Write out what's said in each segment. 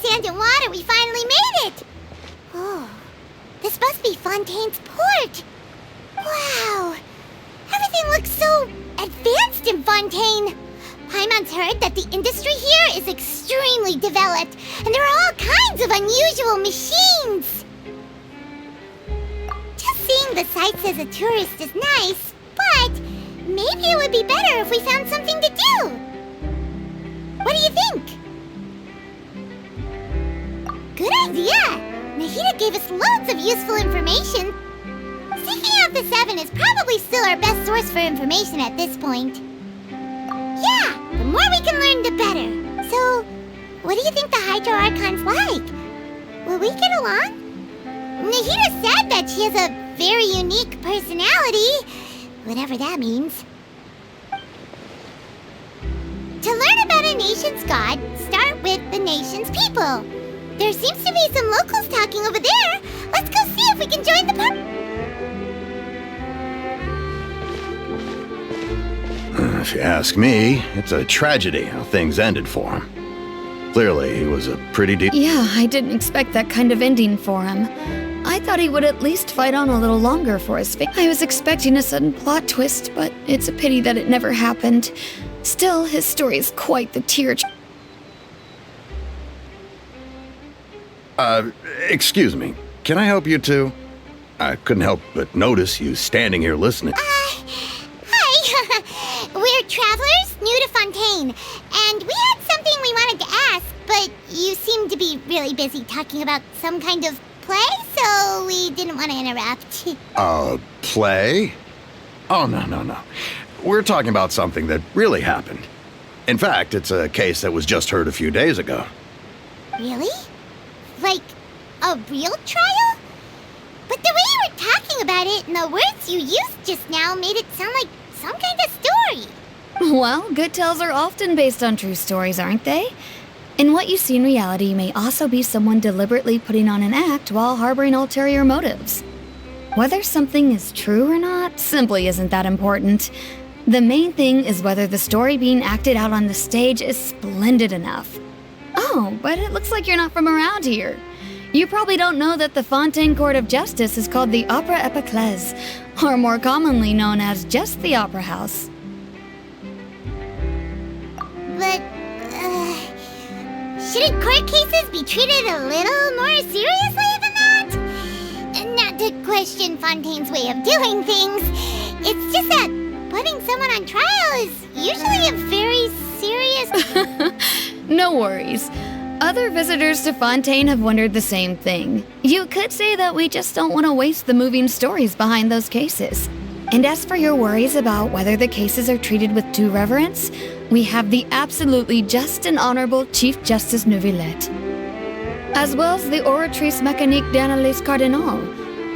sand and water, we finally made it! Oh, this must be Fontaine's port. Wow, everything looks so advanced in Fontaine. Paimon's heard that the industry here is extremely developed, and there are all kinds of unusual machines. Just seeing the sights as a tourist is nice, but maybe it would be better if we found something to do. What do you think? Good idea! Nahida gave us loads of useful information. Seeking out the Seven is probably still our best source for information at this point. Yeah, the more we can learn, the better. So, what do you think the Hydro Archon's like? Will we get along? Nahida said that she has a very unique personality, whatever that means. To learn about a nation's god, start with the nation's people. There seems to be some locals talking over there. Let's go see if we can join the party. If you ask me, it's a tragedy how things ended for him. Clearly, he was a pretty Yeah, I didn't expect that kind of ending for him. I thought he would at least fight on a little longer for his I was expecting a sudden plot twist, but it's a pity that it never happened. Still, his story is quite the tear. Excuse me. Can I help you two? I couldn't help but notice you standing here listening. Hi. We're travelers new to Fontaine, and we had something we wanted to ask, but you seem to be really busy talking about some kind of play, so we didn't want to interrupt. Play? Oh, no. We're talking about something that really happened. In fact, it's a case that was just heard a few days ago. Really? Like, a real trial? But the way you were talking about it and the words you used just now made it sound like some kind of story. Well, good tales are often based on true stories, aren't they? And what you see in reality may also be someone deliberately putting on an act while harboring ulterior motives. Whether something is true or not simply isn't that important. The main thing is whether the story being acted out on the stage is splendid enough. Oh, but it looks like you're not from around here. You probably don't know that the Fontaine Court of Justice is called the Opera Epiclese, or more commonly known as just the Opera House. But, shouldn't court cases be treated a little more seriously than that? Not to question Fontaine's way of doing things, it's just that putting someone on trial is usually a very serious... No worries. Other visitors to Fontaine have wondered the same thing. You could say that we just don't want to waste the moving stories behind those cases. And as for your worries about whether the cases are treated with due reverence, we have the absolutely just and honorable Chief Justice Neuvillette, as well as the Oratrice Mécanique d'Analyse Cardinal,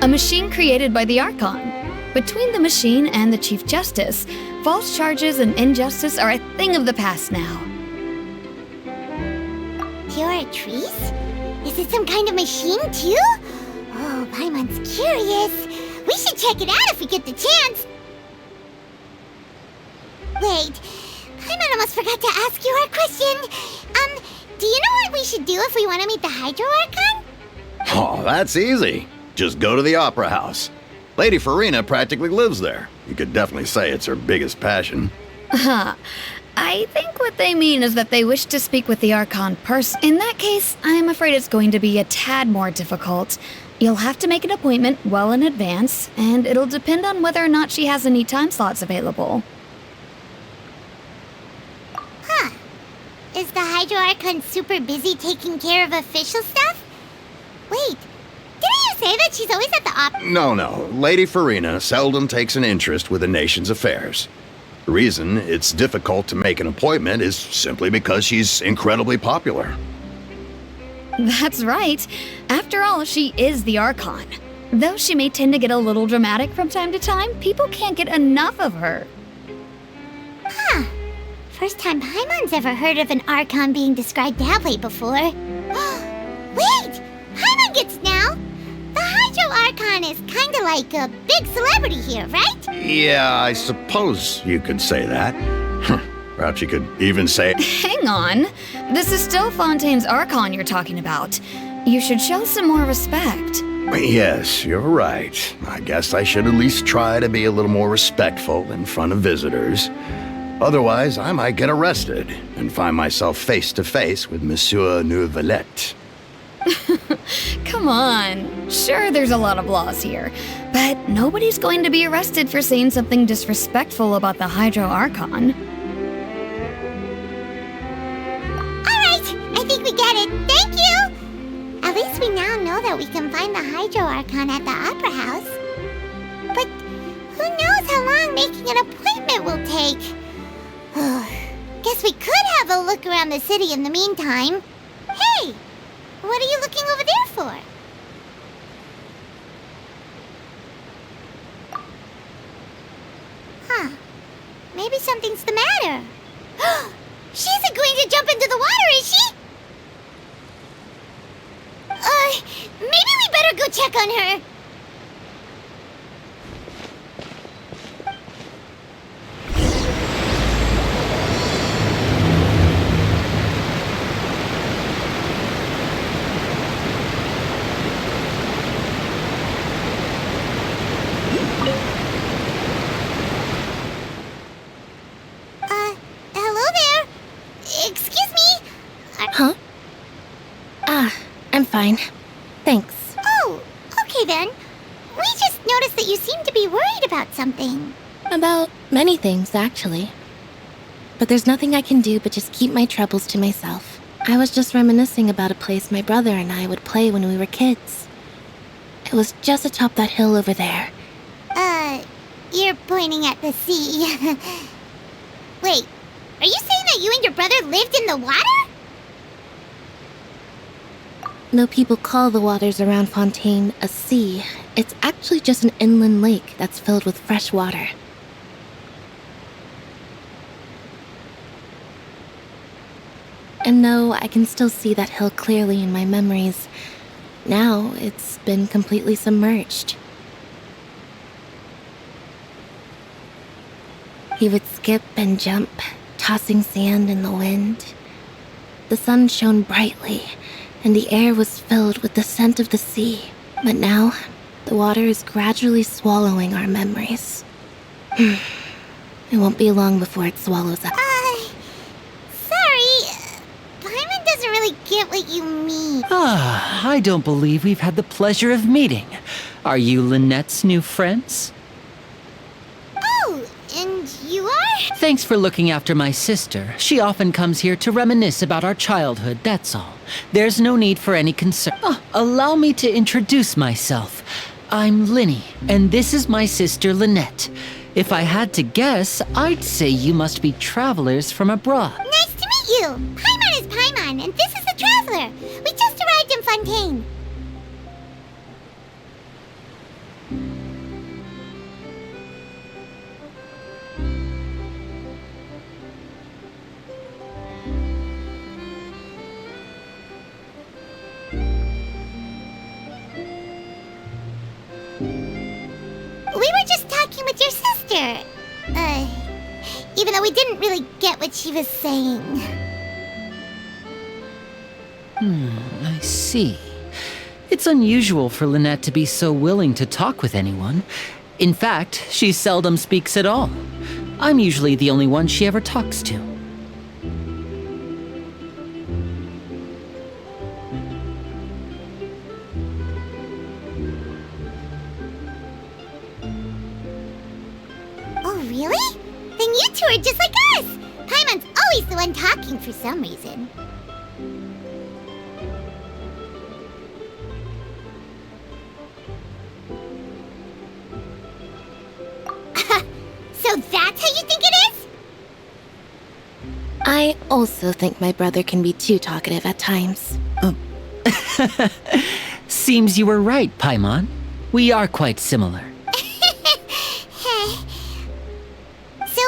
a machine created by the Archon. Between the machine and the Chief Justice, false charges and injustice are a thing of the past now. Oratrice? Is it some kind of machine, too? Oh, Paimon's curious. We should check it out if we get the chance. Wait, Paimon almost forgot to ask you our question. Do you know what we should do if we want to meet the Hydro Archon? Oh, that's easy. Just go to the Opera House. Lady Furina practically lives there. You could definitely say it's her biggest passion. I think what they mean is that they wish to speak with the Archon person. In that case, I'm afraid it's going to be a tad more difficult. You'll have to make an appointment well in advance, and it'll depend on whether or not she has any time slots available. Huh. Is the Hydro Archon super busy taking care of official stuff? Wait, didn't you say that she's always at the No. Lady Furina seldom takes an interest with the nation's affairs. The reason it's difficult to make an appointment is simply because she's incredibly popular. That's right. After all, she is the Archon. Though she may tend to get a little dramatic from time to time, people can't get enough of her. Huh. First time Paimon's ever heard of an Archon being described that way before. Wait! Paimon gets now! The Hydro Archon is kinda like a big celebrity here, right? Yeah, I suppose you could say that. Perhaps you could even say... Hang on. This is still Fontaine's Archon you're talking about. You should show some more respect. Yes, you're right. I guess I should at least try to be a little more respectful in front of visitors. Otherwise, I might get arrested and find myself face to face with Monsieur Neuvillette. Come on. Sure, there's a lot of laws here, but nobody's going to be arrested for saying something disrespectful about the Hydro Archon. Alright, I think we get it. Thank you! At least we now know that we can find the Hydro Archon at the Opera House. But who knows how long making an appointment will take? Guess we could have a look around the city in the meantime. Hey! What are you looking over there for? Huh. Maybe something's the matter. She isn't going to jump into the water, is she? Maybe we better go check on her. Hello there. Excuse me. Huh? I'm fine. Thanks. Oh, okay then. We just noticed that you seem to be worried about something. About many things, actually. But there's nothing I can do but just keep my troubles to myself. I was just reminiscing about a place my brother and I would play when we were kids. It was just atop that hill over there. You're pointing at the sea. Wait, are you saying that you and your brother lived in the water? Though people call the waters around Fontaine a sea, it's actually just an inland lake that's filled with fresh water. And though I can still see that hill clearly in my memories, now it's been completely submerged. He would skip and jump, tossing sand in the wind. The sun shone brightly, and the air was filled with the scent of the sea. But now, the water is gradually swallowing our memories. It won't be long before it swallows us. Sorry. Paimon doesn't really get what you mean. I don't believe we've had the pleasure of meeting. Are you Lynette's new friends? Oh, and you are? Thanks for looking after my sister. She often comes here to reminisce about our childhood, that's all. There's no need for any concern. Allow me to introduce myself. I'm Linny, and this is my sister Lynette. If I had to guess, I'd say you must be travelers from abroad. Nice to meet you. Paimon is Paimon, and this is the Traveler. We just arrived in Fontaine. We were just talking with your sister. Even though we didn't really get what she was saying. I see. It's unusual for Lynette to be so willing to talk with anyone. In fact, she seldom speaks at all. I'm usually the only one she ever talks to. Oh, really? Then you two are just like us! Paimon's always the one talking for some reason. So that's how you think it is? I also think my brother can be too talkative at times. Seems you were right, Paimon. We are quite similar. So,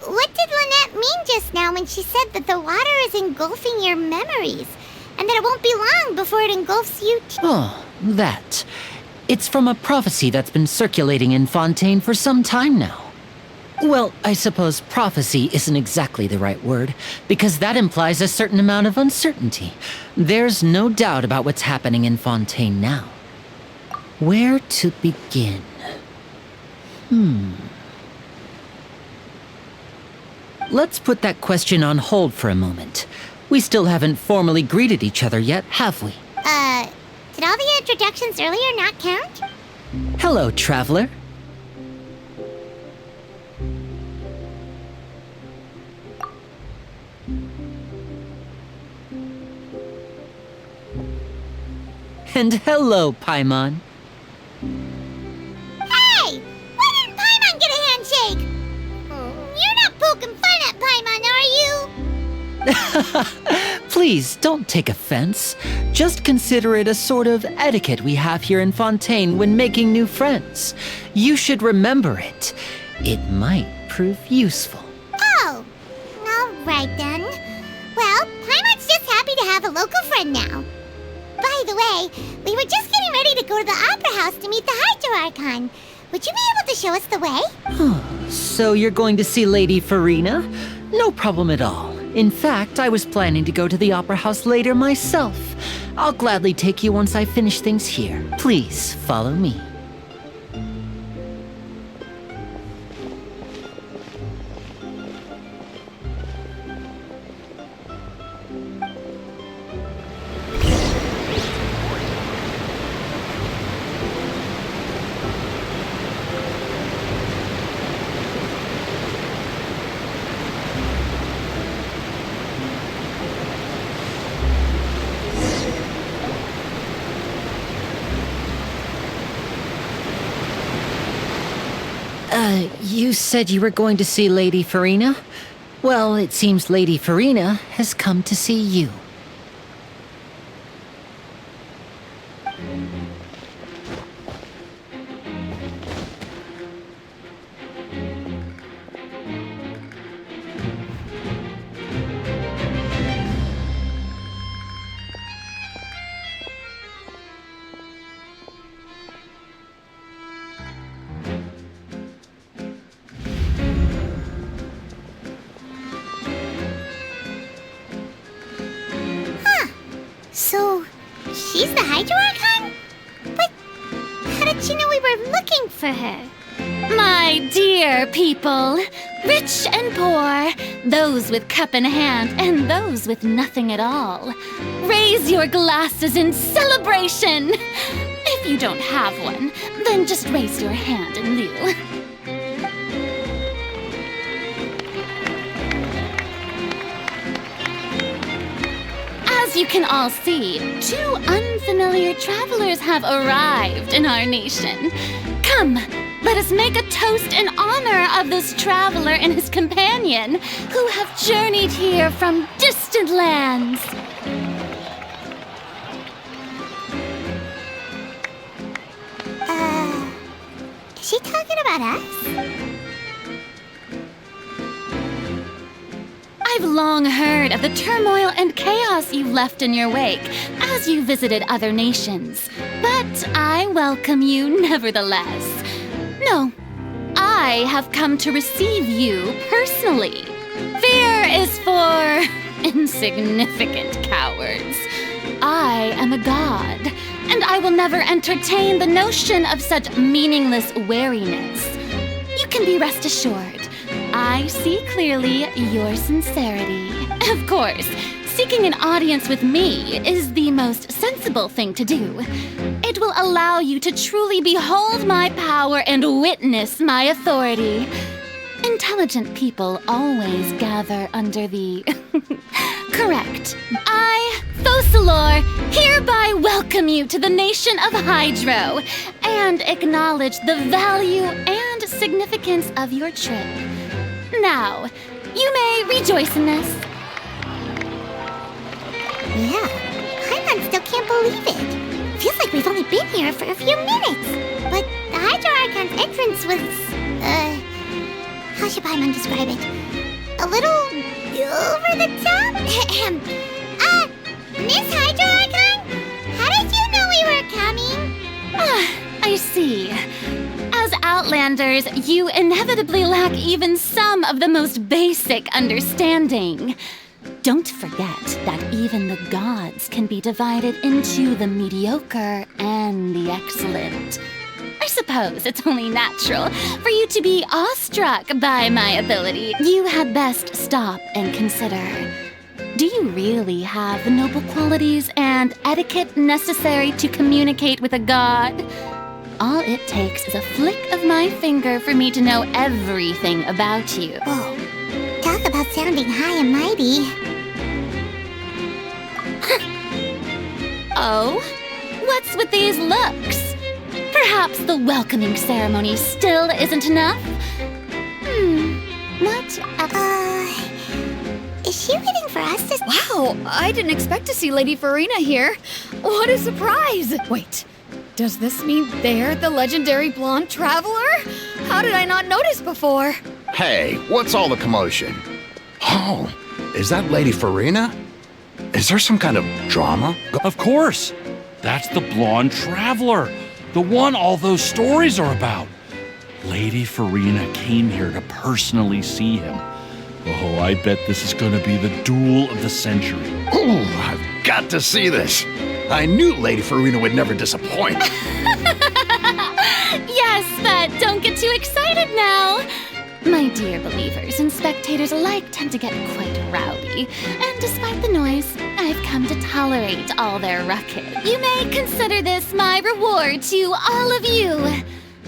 what did Lynette mean just now when she said that the water is engulfing your memories, and that it won't be long before it engulfs you too? Oh, that. It's from a prophecy that's been circulating in Fontaine for some time now. Well, I suppose prophecy isn't exactly the right word, because that implies a certain amount of uncertainty. There's no doubt about what's happening in Fontaine now. Where to begin? Let's put that question on hold for a moment. We still haven't formally greeted each other yet, have we? Did all the introductions earlier not count? Hello, traveler. And hello, Paimon. Hey! Why didn't Paimon get a handshake? You're not poking fun at Paimon, are you? Please, don't take offense. Just consider it a sort of etiquette we have here in Fontaine when making new friends. You should remember it. It might prove useful. Oh, all right then. Well, Paimon's just happy to have a local friend now. By the way, we were just getting ready to go to the Opera House to meet the Hydro Archon. Would you be able to show us the way? So you're going to see Lady Furina? No problem at all. In fact, I was planning to go to the Opera House later myself. I'll gladly take you once I finish things here. Please, follow me. You said you were going to see Lady Furina? Well, it seems Lady Furina has come to see you. So, she's the Hydro Archon? But how did she know we were looking for her? My dear people, rich and poor, those with cup in hand and those with nothing at all, raise your glasses in celebration! If you don't have one, then just raise your hand in lieu. As you can all see, two unfamiliar travelers have arrived in our nation. Come, let us make a toast in honor of this traveler and his companion who have journeyed here from distant lands. Is she talking about us? I've long heard of the turmoil and chaos you left in your wake as you visited other nations, but I welcome you nevertheless. No, I have come to receive you personally. Fear is for insignificant cowards. I am a god, and I will never entertain the notion of such meaningless wariness. You can be rest assured. I see clearly your sincerity. Of course, seeking an audience with me is the most sensible thing to do. It will allow you to truly behold my power and witness my authority. Intelligent people always gather under the... Correct. I, Thosalor, hereby welcome you to the nation of Hydro and acknowledge the value and significance of your trip. Now, you may rejoice in this. Yeah, Paimon still can't believe it. Feels like we've only been here for a few minutes. But the Hydro Archon's entrance was, how should Paimon describe it? A little over the top? Miss Hydro Archon? How did you know we were coming? I see. As Outlanders, you inevitably lack even some of the most basic understanding. Don't forget that even the gods can be divided into the mediocre and the excellent. I suppose it's only natural for you to be awestruck by my ability. You had best stop and consider. Do you really have the noble qualities and etiquette necessary to communicate with a god? All it takes is a flick of my finger for me to know everything about you. Whoa. Talk about sounding high and mighty. Oh? What's with these looks? Perhaps the welcoming ceremony still isn't enough? What? Is she waiting for us to... Wow, I didn't expect to see Lady Furina here. What a surprise! Wait, does this mean they're the legendary blonde traveler? How did I not notice before? Hey, what's all the commotion? Oh, is that Lady Furina? Is there some kind of drama? Of course! That's the blonde traveler, the one all those stories are about. Lady Furina came here to personally see him. Oh, I bet this is gonna be the duel of the century. Ooh, I've got to see this. I knew Lady Furina would never disappoint. Yes, but don't get too excited now. My dear believers and spectators alike tend to get quite rowdy, and despite the noise, I've come to tolerate all their ruckus. You may consider this my reward to all of you.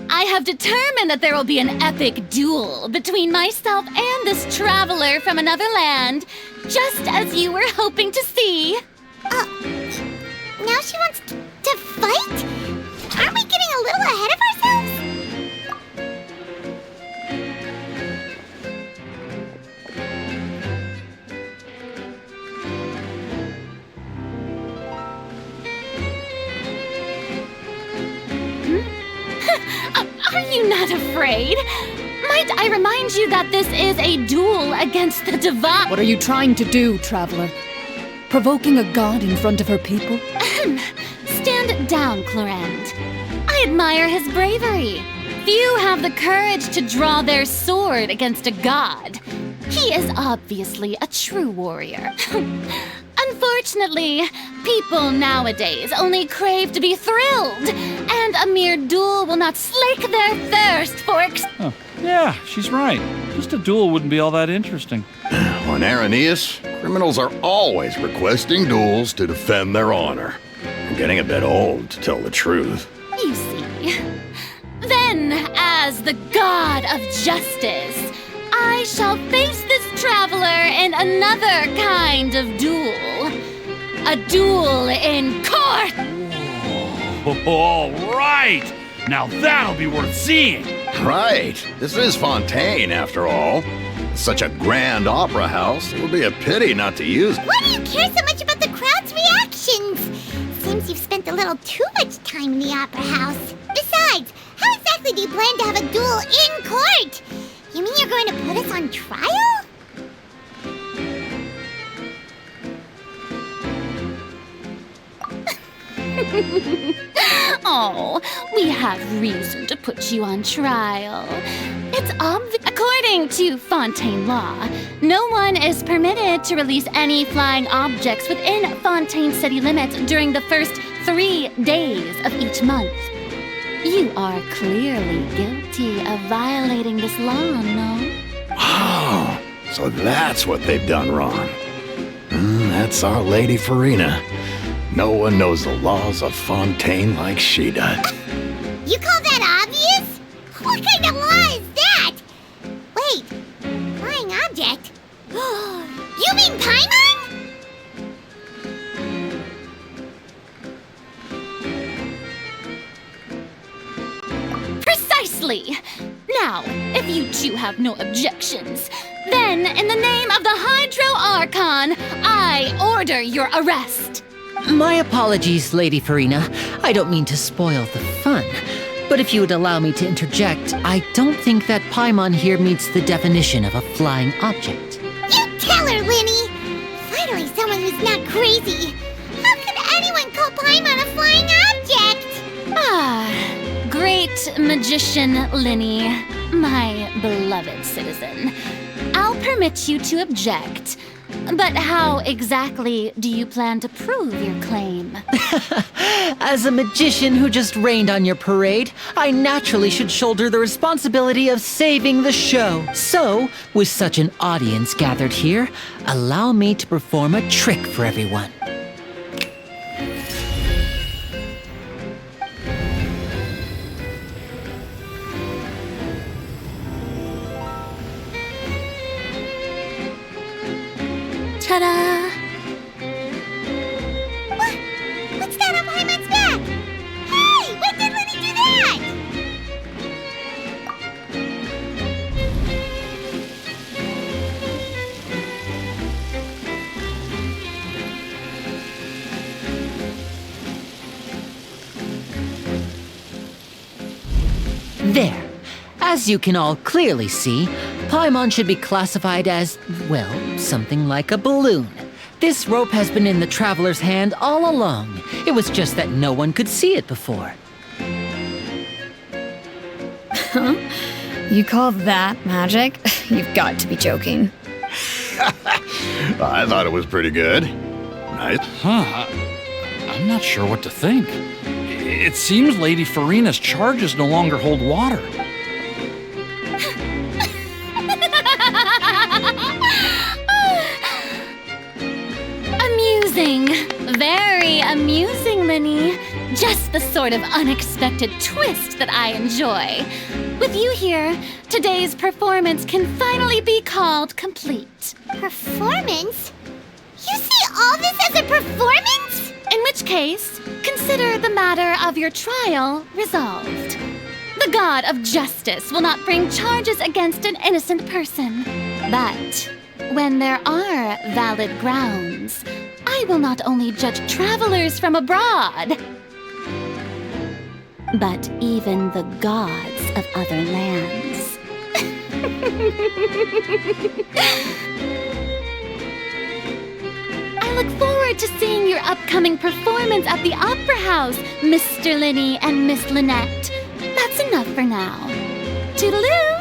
I have determined that there will be an epic duel between myself and this traveler from another land, just as you were hoping to see. Now she wants to fight? Aren't we getting a little ahead of ourselves? Are you not afraid? Might I remind you that this is a duel against the divine? What are you trying to do, traveler? Provoking a god in front of her people? Stand down, Clorend. I admire his bravery. Few have the courage to draw their sword against a god. He is obviously a true warrior. Unfortunately, people nowadays only crave to be thrilled, and a mere duel will not slake their thirst for Yeah, she's right. Just a duel wouldn't be all that interesting. On Araneus, criminals are always requesting duels to defend their honor. I'm getting a bit old, to tell the truth. You see. Then, as the god of justice, I shall face this traveler in another kind of duel. A duel in court! All right! Now that'll be worth seeing! Right. This is Fontaine, after all. It's such a grand opera house, it would be a pity not to use it. Why do you care so much about the crowd's reactions? Seems you've spent a little too much time in the opera house. Besides, how exactly do you plan to have a duel in court? You mean you're going to put us on trial? Oh, we have reason to put you on trial. It's obvious. According to Fontaine law, no one is permitted to release any flying objects within Fontaine city limits during the first 3 days of each month. You are clearly guilty of violating this law, no? Oh, so that's what they've done wrong. That's our Lady Furina. No one knows the laws of Fontaine like she does. You call that obvious? What kind of law is that? Wait, flying object? You mean paimon? Precisely! Now, if you two have no objections, then in the name of the Hydro Archon, I order your arrest. My apologies, Lady Furina. I don't mean to spoil the fun. But if you would allow me to interject, I don't think that paimon here meets the definition of a flying object. You tell her, Linny! Finally someone who's not crazy. How could anyone call paimon a flying object? Great Magician Linny, my beloved citizen, I'll permit you to object. But how exactly do you plan to prove your claim? As a magician who just rained on your parade, I naturally should shoulder the responsibility of saving the show. So, with such an audience gathered here, allow me to perform a trick for everyone. Ta-da! What's that on Paimon's back? Hey, when did Linny do that? There. As you can all clearly see, paimon should be classified as, well, something like a balloon. This rope has been in the traveler's hand all along. It was just that no one could see it before. You call that magic? You've got to be joking. I thought it was pretty good. Nice. I'm not sure what to think. It seems Lady Furina's charges no longer hold water. Amusing. Very amusing, Linny. Just the sort of unexpected twist that I enjoy. With you here, today's performance can finally be called complete. Performance? You see all this as a performance? In which case, consider the matter of your trial resolved. The god of justice will not bring charges against an innocent person. But when there are valid grounds, I will not only judge travelers from abroad, but even the gods of other lands. I look forward to seeing your upcoming performance at the Opera House, Mr. Linny and Miss Lynette. That's enough for now. Toodaloo!